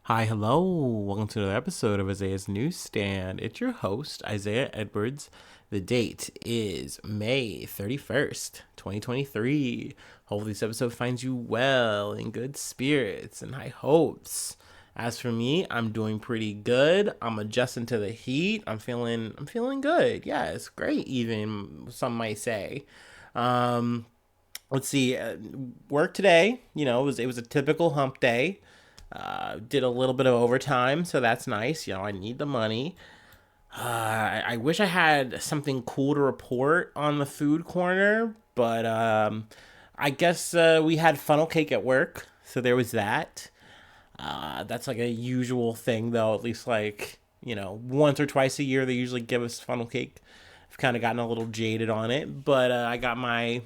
Hi, hello. Welcome to another episode of Isaiah's Newsstand. It's your host, Isaiah Edwards. The date is May 31st, 2023. Hopefully, this episode finds you well, in good spirits, and high hopes. As for me, I'm doing pretty good. I'm adjusting to the heat. I'm feeling good. Yeah, it's great, even some might say. Um, let's see. Work today, it was a typical hump day. Did a little bit of overtime, so that's nice. I need the money. I wish I had something cool to report on the food corner, but I guess we had funnel cake at work, so there was that. That's like a usual thing, though. At least once or twice a year, they usually give us funnel cake. I've kind of gotten a little jaded on it, but I got my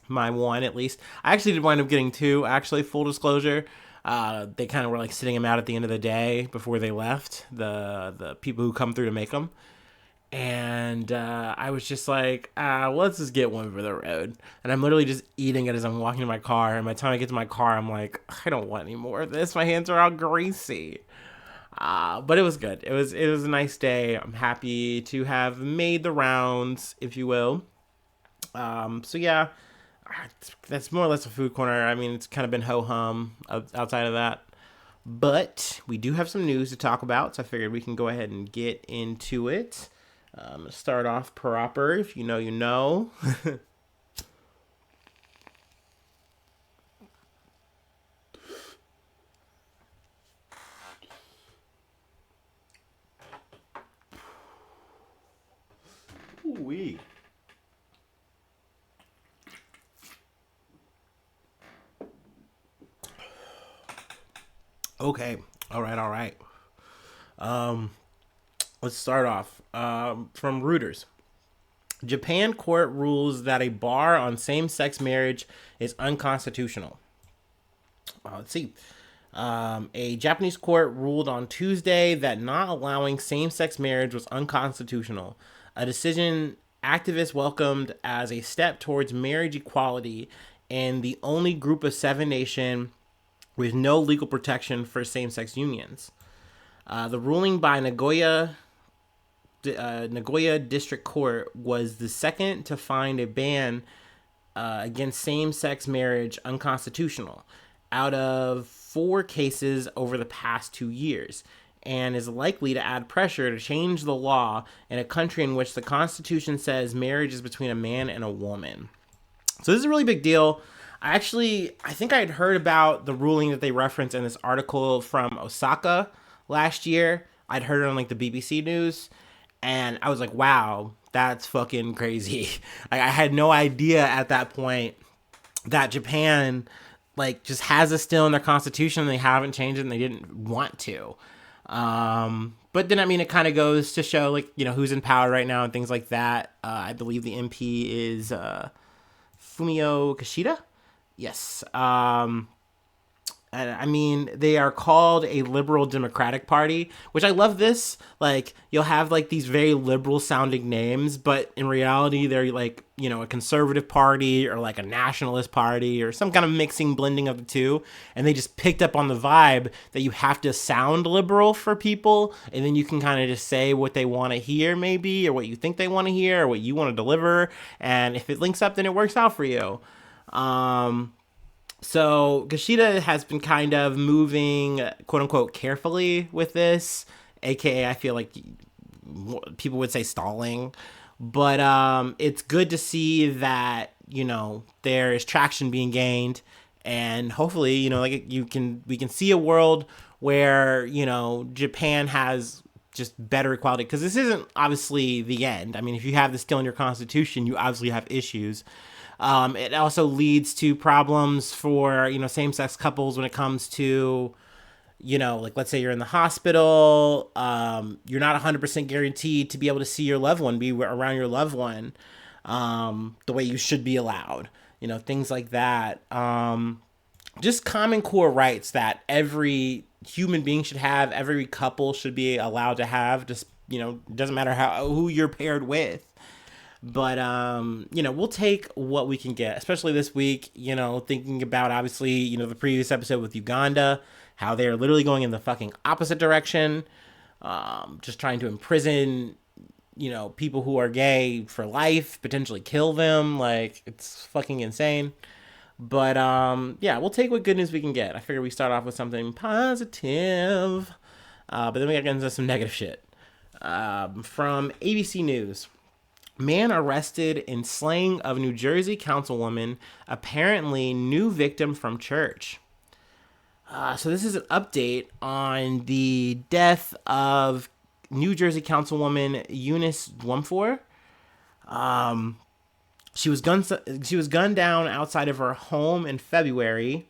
one at least. I actually did wind up getting two. Actually, full disclosure, they kind of were like sitting them out at the end of the day before they left. The people who come through to make them, and I was just like, let's just get one for the road. And I'm literally just eating it as I'm walking to my car. And by the time I get to my car, I'm like, I don't want any more of this. My hands are all greasy. But it was good. It was a nice day. I'm happy to have made the rounds, if you will. So yeah, that's more or less a food corner. I mean, it's kind of been ho hum outside of that. But we do have some news to talk about, so I figured we can go ahead and get into it. I'm going to start off proper. If you know, you know. Ooh-wee. Okay. All right. All right. Um, let's start off from Reuters. Japan court rules that a bar on same-sex marriage is unconstitutional. Let's see. A Japanese court ruled on Tuesday that not allowing same sex marriage was unconstitutional, a decision activists welcomed as a step towards marriage equality and the only group of seven nation with no legal protection for same sex unions. The ruling by Nagoya District Court was the second to find a ban against same sex marriage unconstitutional out of four cases over the past 2 years, and is likely to add pressure to change the law in a country in which the Constitution says marriage is between a man and a woman. So this is a really big deal. I think I had heard about the ruling that they referenced in this article from Osaka last year. I'd heard it on like the BBC News, and I was like, wow, that's fucking crazy. I had no idea at that point that Japan like just has it still in their constitution and they haven't changed it and they didn't want to. But then I mean it kind of goes to show like who's in power right now and things like that. I believe the MP is Fumio Kishida. Yes. I mean, they are called a liberal democratic party, which I love this. Like, you'll have like these very liberal sounding names, but in reality, they're like, a conservative party or like a nationalist party or some kind of mixing, blending of the two. And they just picked up on the vibe that you have to sound liberal for people. And then you can kind of just say what they want to hear, maybe, or what you think they want to hear, or what you want to deliver. And if it links up, then it works out for you. So Kishida has been kind of moving, quote unquote, carefully with this, aka I feel like people would say stalling, but it's good to see that there is traction being gained, and hopefully like we can see a world where Japan has just better equality, because this isn't obviously the end. I mean, if you have this still in your constitution, you obviously have issues. It also leads to problems for same-sex couples when it comes to like let's say you're in the hospital, you're not 100% guaranteed to be able to see your loved one, be around your loved one, the way you should be allowed, things like that. Just common core rights that every human being should have, every couple should be allowed to have. Just doesn't matter who you're paired with. But we'll take what we can get, especially this week. Thinking about obviously, the previous episode with Uganda, how they're literally going in the fucking opposite direction, just trying to imprison, people who are gay for life, potentially kill them. Like, it's fucking insane. But yeah, we'll take what good news we can get. I figure we start off with something positive, but then we got to get into some negative shit. From ABC News. Man arrested in slaying of New Jersey councilwoman, apparently new victim from church. So this is an update on the death of New Jersey councilwoman Eunice Dwumfour. She was gunned down outside of her home in February.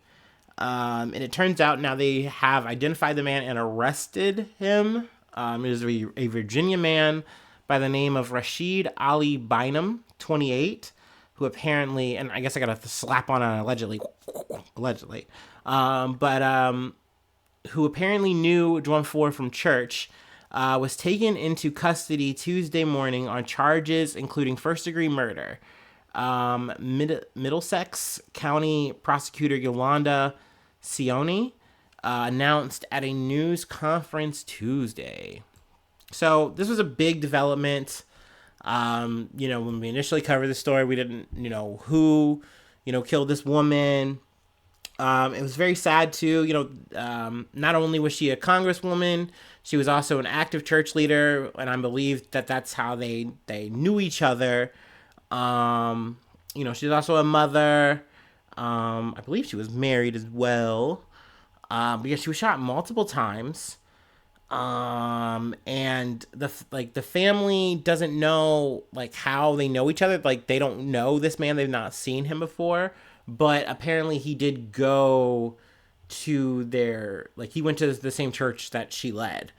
And it turns out now they have identified the man and arrested him. It is a Virginia man by the name of Rashid Ali Bynum, 28, who apparently, and I guess I got to slap on allegedly, who apparently knew Dwumfour from church, was taken into custody Tuesday morning on charges including first-degree murder. Middlesex County Prosecutor Yolanda Sioni announced at a news conference Tuesday. So this was a big development. When we initially covered the story, we didn't, who, killed this woman. It was very sad too. Not only was she a congresswoman, she was also an active church leader, and I believe that that's how they knew each other. She's also a mother. I believe she was married as well. But yeah, she was shot multiple times. And the family doesn't know how they know each other. Like, they don't know this man. They've not seen him before, but apparently he did go to he went to the same church that she led.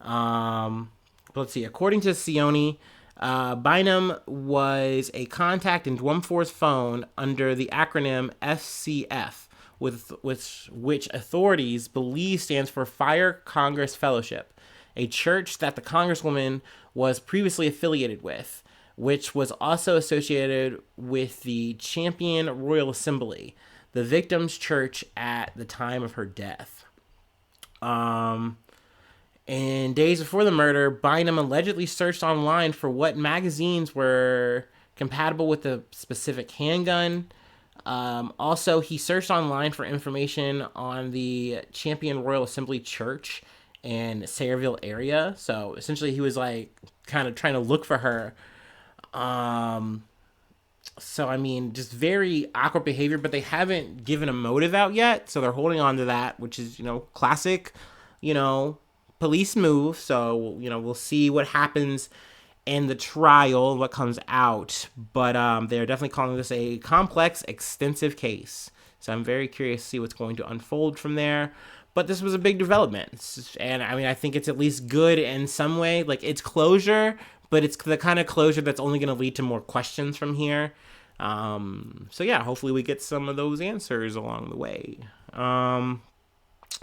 Let's see. According to Sioni, Bynum was a contact in Dwumfour's phone under the acronym FCF, which authorities believe stands for Fire Congress Fellowship, a church that the congresswoman was previously affiliated with, which was also associated with the Champion Royal Assembly, the victim's church at the time of her death. And days before the murder, Bynum allegedly searched online for what magazines were compatible with the specific handgun. Also, he searched online for information on the Champion Royal Assembly Church in Sayreville area. So essentially, he was kind of trying to look for her. So I mean, just very awkward behavior. But they haven't given a motive out yet, so they're holding on to that, which is classic, police move. So we'll see what happens in the trial, what comes out, but they're definitely calling this a complex, extensive case. So I'm very curious to see what's going to unfold from there. But this was a big development, and I mean, I think it's at least good in some way. It's closure, but it's the kind of closure that's only going to lead to more questions from here. So yeah, hopefully we get some of those answers along the way. So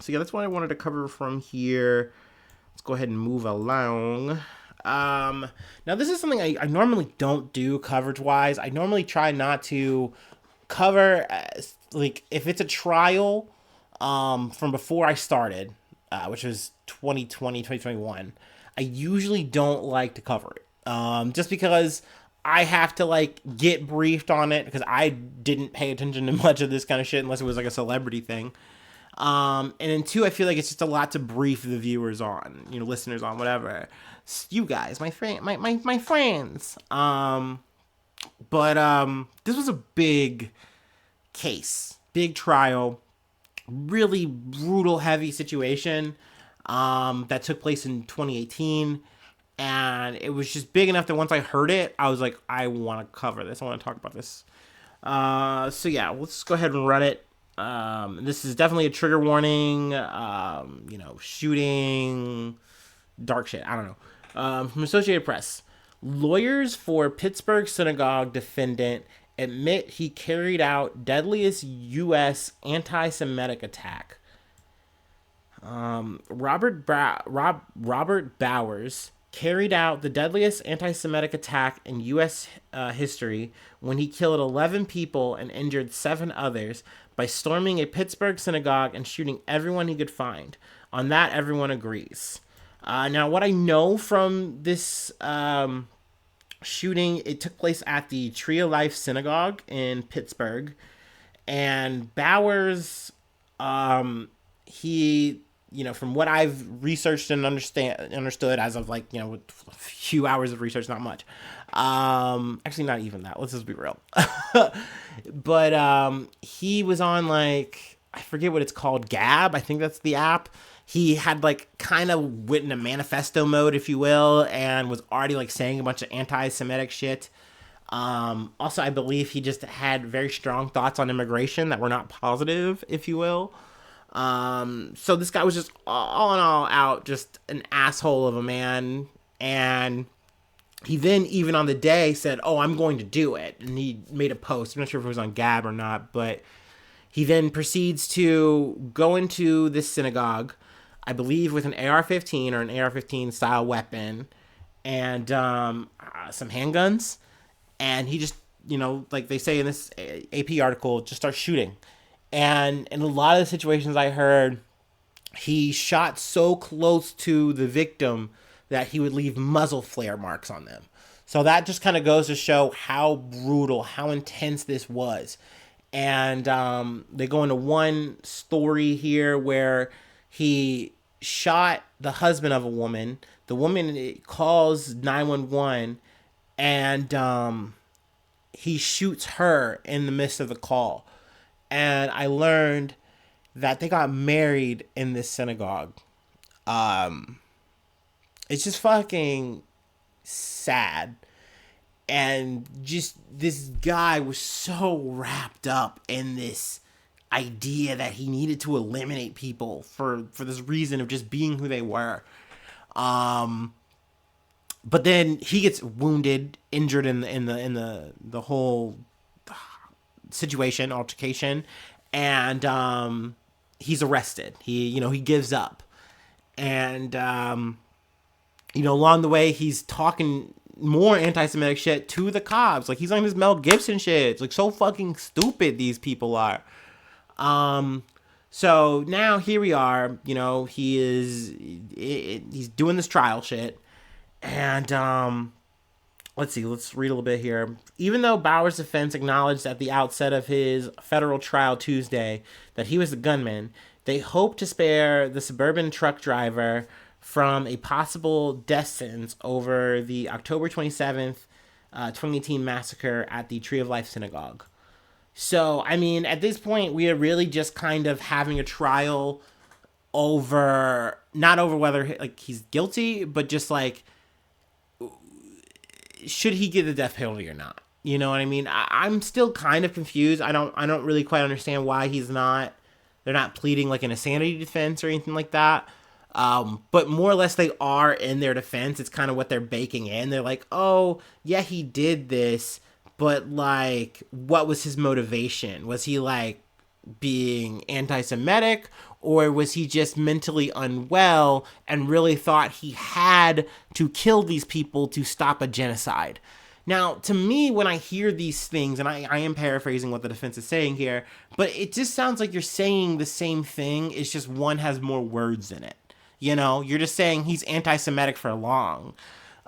yeah, that's what I wanted to cover from here. Let's go ahead and move along. Now this is something I normally don't do coverage wise. I normally try not to cover if it's a trial from before I started, which was 2021. I usually don't like to cover it just because I have to get briefed on it, because I didn't pay attention to much of this kind of shit unless it was a celebrity thing. And then two, I feel like it's just a lot to brief the viewers on, listeners on, whatever. You guys, my friends. But this was a big case, big trial, really brutal, heavy situation, that took place in 2018. And it was just big enough that once I heard it, I was like, I want to cover this. I want to talk about this. So yeah, let's go ahead and run it. This is definitely a trigger warning, shooting, dark shit. I don't know. From Associated Press, lawyers for Pittsburgh synagogue defendant admit he carried out deadliest U.S. anti-Semitic attack. Robert Bowers carried out the deadliest anti-Semitic attack in U.S. History when he killed 11 people and injured 7 others by storming a Pittsburgh synagogue and shooting everyone he could find. On that, everyone agrees. Now, what I know from this shooting, it took place at the Tree of Life Synagogue in Pittsburgh. And Bowers, he, from what I've researched and understood as of like, with a few hours of research, not much. Actually, not even that. Let's just be real. But he was on like, I forget what it's called, Gab. I think that's the app. He had like kind of went into manifesto mode, if you will, and was already like saying a bunch of anti-Semitic shit. Also, I believe he just had very strong thoughts on immigration that were not positive, if you will. So this guy was just all in all out, just an asshole of a man. And he then, even on the day, said, "Oh, I'm going to do it." And he made a post. I'm not sure if it was on Gab or not, but he then proceeds to go into this synagogue, I believe with an AR-15 or an AR-15 style weapon and some handguns. And he just, like they say in this AP article, just starts shooting. And in a lot of the situations I heard, he shot so close to the victim that he would leave muzzle flare marks on them. So that just kind of goes to show how brutal, how intense this was. And they go into one story here where he shot the husband of a woman. The woman calls 911, and he shoots her in the midst of the call. And I learned that they got married in this synagogue. It's just fucking sad. And just this guy was so wrapped up in this idea that he needed to eliminate people for this reason of just being who they were. But then he gets wounded, injured in the whole situation, altercation, and he's arrested. He gives up, and along the way he's talking more anti-Semitic shit to the cops. Like, he's on this Mel Gibson shit. It's like so fucking stupid these people are. So now here we are. He's doing this trial shit. And let's see, let's read a little bit here. Even though Bowers' defense acknowledged at the outset of his federal trial Tuesday that he was the gunman, they hope to spare the suburban truck driver from a possible death sentence over the October 27th, 2018 massacre at the Tree of Life Synagogue. So, I mean, at this point, we are really just kind of having a trial over, not over whether like he's guilty, but just like, should he get the death penalty or not? You know what I mean? I'm still kind of confused. I don't really quite understand why they're not pleading like an insanity defense or anything like that. But more or less they are in their defense. It's kind of what they're baking in. They're like, oh yeah, he did this, but like, what was his motivation? Was he like being anti-Semitic, or was he just mentally unwell and really thought he had to kill these people to stop a genocide? Now, to me, when I hear these things, and I am paraphrasing what the defense is saying here, but it just sounds like you're saying the same thing. It's just one has more words in it. You're just saying he's anti-Semitic for long.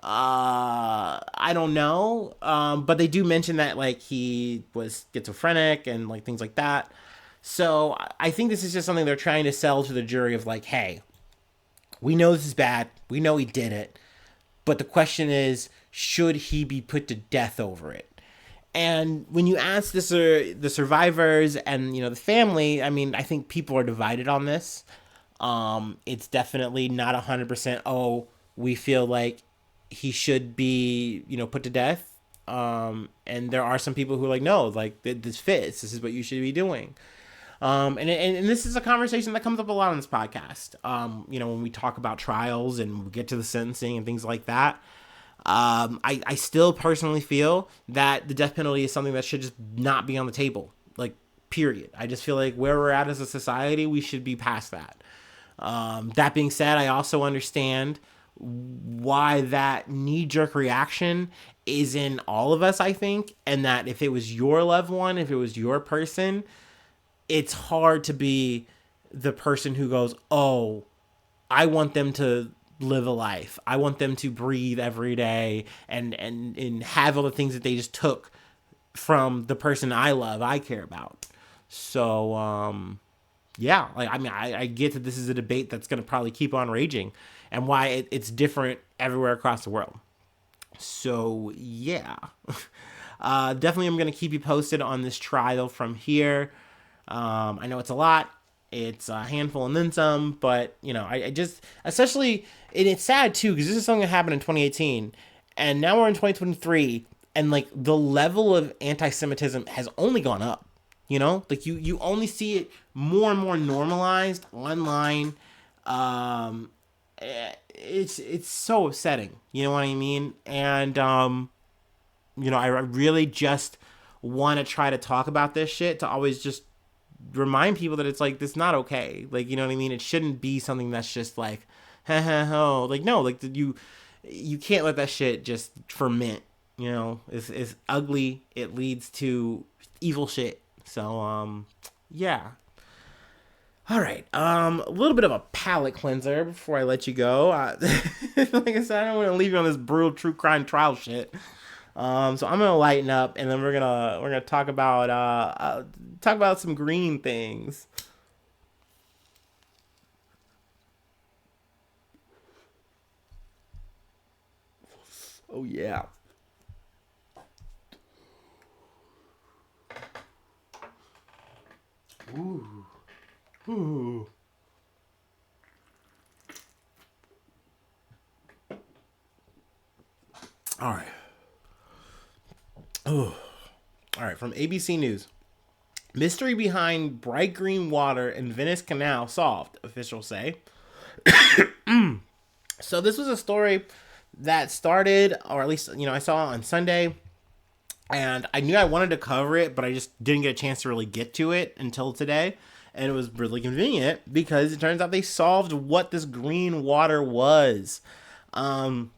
I don't know. But they do mention that like he was schizophrenic and like things like that. So I think this is just something they're trying to sell to the jury of like, hey, we know this is bad. We know he did it. But the question is, should he be put to death over it? And when you ask the survivors and, the family, I mean, I think people are divided on this. It's definitely not 100%, oh, we feel like he should be, put to death. And there are some people who are like, no, like this fits. This is what you should be doing. And this is a conversation that comes up a lot on this podcast. When we talk about trials and we get to the sentencing and things like that. I still personally feel that the death penalty is something that should just not be on the table. Like, period. I just feel like where we're at as a society, we should be past that. That being said, I also understand why that knee-jerk reaction is in all of us, I think, and that if it was your loved one, if it was your person, it's hard to be the person who goes, oh, I want them to live a life. I want them to breathe every day and have all the things that they just took from the person I love, I care about. So, yeah, like, I mean, I get that this is a debate that's going to probably keep on raging and why it's different everywhere across the world. So, yeah. Definitely I'm going to keep you posted on this trial from here. I know it's a lot. It's a handful and then some, but, you know, I just, especially, and it's sad too, because this is something that happened in 2018, and now we're in 2023, and, like, the level of anti-Semitism has only gone up, you know? Like, you only see it more and more normalized online. It's so upsetting, you know what I mean? And, you know, I really just want to try to talk about this shit to always just remind people that it's like, this not okay. Like, you know what I mean? It shouldn't be something that's just like, ha ha ha. Like, no, like, you can't let that shit just ferment, you know? It's ugly. It leads to evil shit. So, yeah. All right. A little bit of a palate cleanser before I let you go. Like I said, I don't want to leave you on this brutal true crime trial shit. So I'm gonna lighten up, and then we're gonna talk about some green things. Oh yeah. Ooh. Ooh. All right. Oh. All right. From ABC News. Mystery behind bright green water in Venice Canal solved, officials say. So this was a story that started, or at least, you know, I saw it on Sunday, and I knew I wanted to cover it, but I just didn't get a chance to really get to it until today. And it was really convenient because it turns out they solved what this green water was. Um,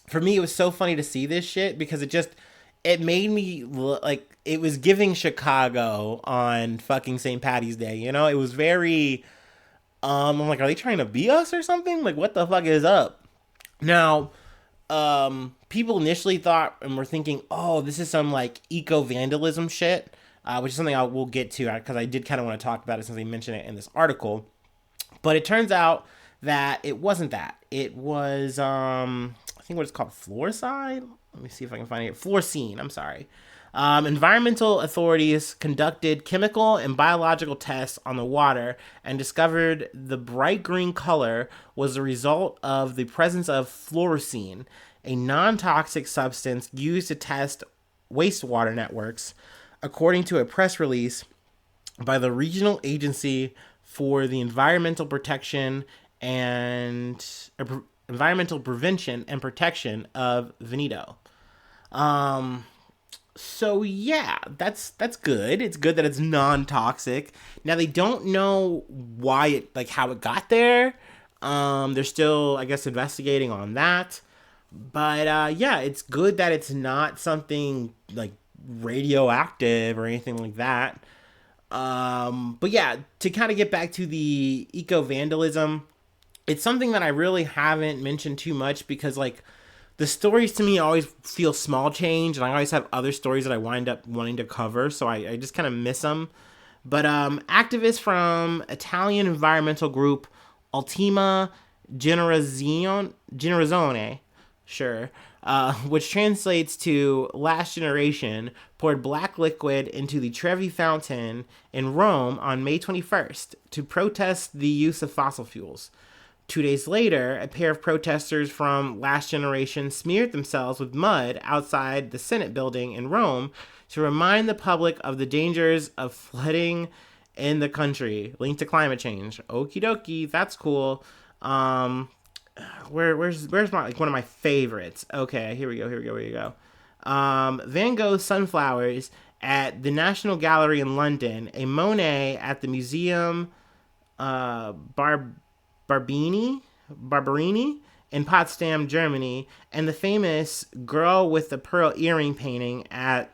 for me, it was so funny to see this shit because it made me like it was giving Chicago on fucking St. Patty's Day. You know, it was very. I'm like, are they trying to be us or something? Like, what the fuck is up? Now, people initially thought and were thinking, oh, this is some like eco vandalism shit, which is something I will get to because I did kind of want to talk about it since they mentioned it in this article. But it turns out that it wasn't that. It was, I think what it's called, fluoride. Let me see if I can find it. Fluorocene. I'm sorry. Environmental authorities conducted chemical and biological tests on the water and discovered the bright green color was the result of the presence of fluorocene, a non-toxic substance used to test wastewater networks, according to a press release by the Regional Agency for the Environmental Protection and Environmental Prevention and Protection of Veneto. So yeah, that's good. It's good that it's non-toxic. Now they don't know why it, like, how it got there. They're still, I guess, investigating on that. But yeah, it's good that it's not something like radioactive or anything like that. But yeah, to kind of get back to the eco vandalism, it's something that I really haven't mentioned too much because, like, the stories to me always feel small change, and I always have other stories that I wind up wanting to cover, so I just kind of miss them. But activists from Italian environmental group Ultima Generazione, sure, which translates to Last Generation, poured black liquid into the Trevi Fountain in Rome on May 21st to protest the use of fossil fuels. 2 days later, a pair of protesters from Last Generation smeared themselves with mud outside the Senate building in Rome to remind the public of the dangers of flooding in the country linked to climate change. Okie dokie, that's cool. Where's my, like, one of my favorites? Okay, here we go. Van Gogh's Sunflowers at the National Gallery in London, a Monet at the Museum Barberini in Potsdam, Germany, and the famous Girl with the Pearl Earring painting at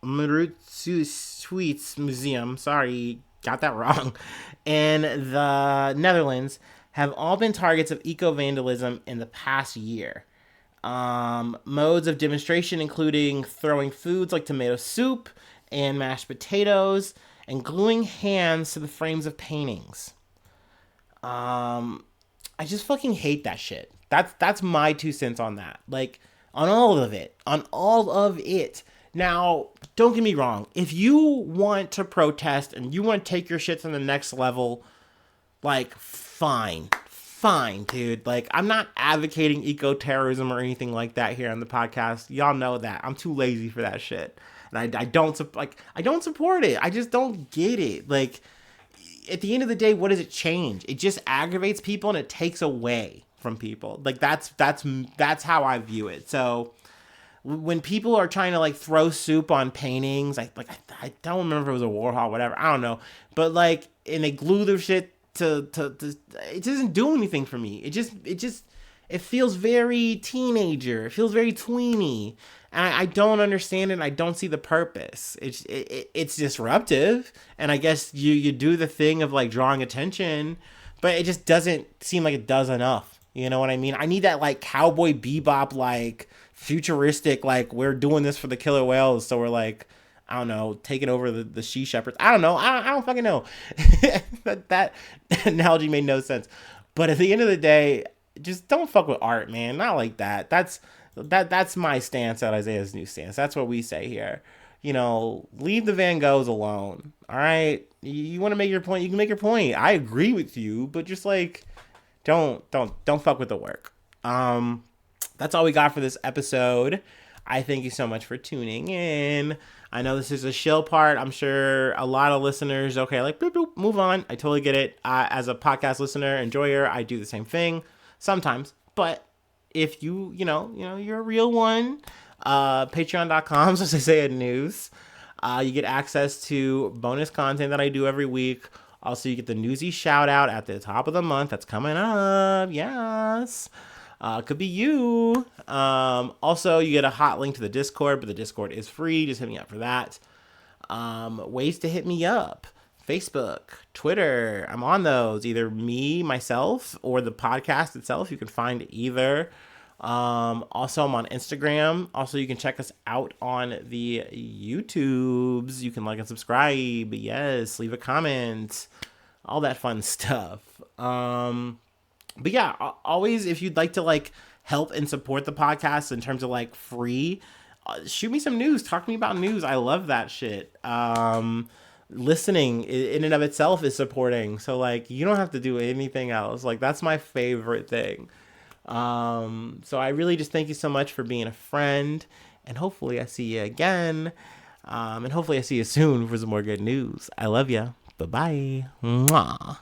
Sweets Museum, sorry, got that wrong, in the Netherlands have all been targets of eco-vandalism in the past year. Modes of demonstration including throwing foods like tomato soup and mashed potatoes and gluing hands to the frames of paintings. I just fucking hate that shit. That's my 2 cents on that. Like, on all of it. On all of it. Now, don't get me wrong. If you want to protest and you want to take your shit to the next level, like, fine. Fine, dude. Like, I'm not advocating eco-terrorism or anything like that here on the podcast. Y'all know that. I'm too lazy for that shit. And I don't support it. I just don't get it. Like, at the end of the day, what does it change? It just aggravates people and it takes away from people. Like, that's how I view it. So when people are trying to like throw soup on paintings, I don't remember if it was a Warhol, whatever, I don't know, but like, and they glue their shit to it doesn't do anything for me. It feels very teenager. It feels very tweeny. And I don't understand it. And I don't see the purpose. It's disruptive. And I guess you do the thing of like drawing attention, but it just doesn't seem like it does enough. You know what I mean? I need that like Cowboy Bebop, like futuristic, like we're doing this for the killer whales. So we're like, I don't know, taking over the she shepherds. I don't know. I don't fucking know. that analogy made no sense. But at the end of the day, just don't fuck with art, man. Not like that. That's my stance at Isaiah's Newsstands. That's what we say here. You know, leave the Van Goghs alone. All right. You want to make your point? You can make your point. I agree with you, but just like, don't fuck with the work. That's all we got for this episode. I thank you so much for tuning in. I know this is a shill part. I'm sure a lot of listeners, okay, like, boop, boop, move on. I totally get it. As a podcast listener, enjoyer, I do the same thing sometimes. But if you know, you're a real one, patreon.com, so Isaiah News. You get access to bonus content that I do every week. Also, you get the newsy shout out at the top of the month. That's coming up. Yes. Could be you. Also, you get a hot link to the Discord, but the Discord is free. Just hit me up for that. Ways to hit me up. Facebook, Twitter. I'm on those. Either me, myself, or the podcast itself. You can find either. Also, I'm on Instagram. Also, you can check us out on the YouTubes. You can like and subscribe. Yes, leave a comment. All that fun stuff. But yeah, always, if you'd like to like help and support the podcast in terms of like free, shoot me some news. Talk to me about news. I love that shit. Listening in and of itself is supporting. So like, you don't have to do anything else. Like, that's my favorite thing. So I really just thank you so much for being a friend, and hopefully I see you again. And hopefully I see you soon for some more good news. I love you. Bye-bye. Mwah.